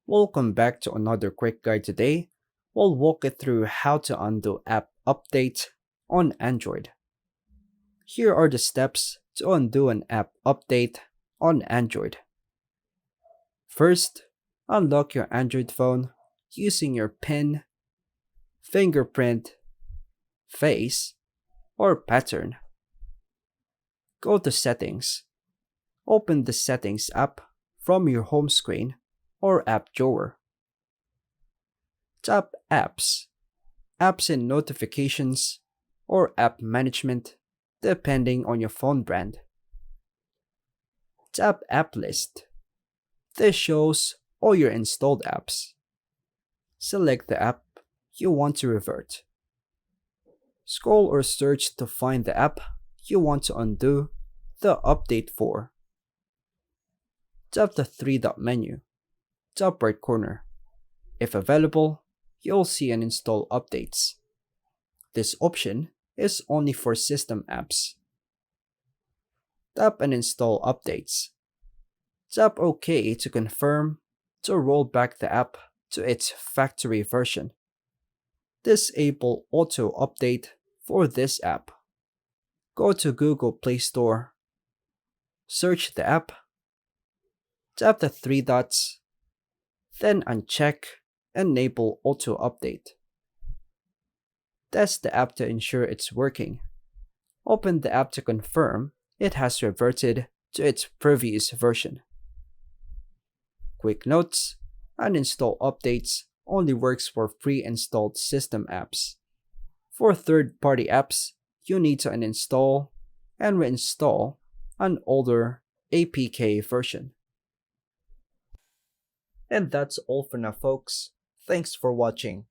Welcome back to another quick guide today. We'll walk you through how to undo app update on Android. Here are the steps to undo an app update on Android. First, unlock your Android phone using your PIN, fingerprint, face, or pattern. Go to Settings. Open the Settings app from your home screen or app drawer. Tap Apps, Apps and Notifications, or App Management, depending on your phone brand. Tap App List. This shows all your installed apps. Select the app you want to revert. Scroll or search to find the app you want to undo the update for. Tap the three-dot menu, top right corner. If available, you'll see an Install Updates. This option is only for system apps. Tap and Install Updates. Tap OK to confirm to roll back the app to its factory version. Disable Auto Update for this app. Go to Google Play Store. Search the app. Tap the three dots. Then uncheck Enable Auto Update. Test the app to ensure it's working. Open the app to confirm it has reverted to its previous version. Quick notes: uninstall updates only works for pre-installed system apps. For third-party apps, you need to uninstall and reinstall an older APK version. And that's all for now, folks. Thanks for watching.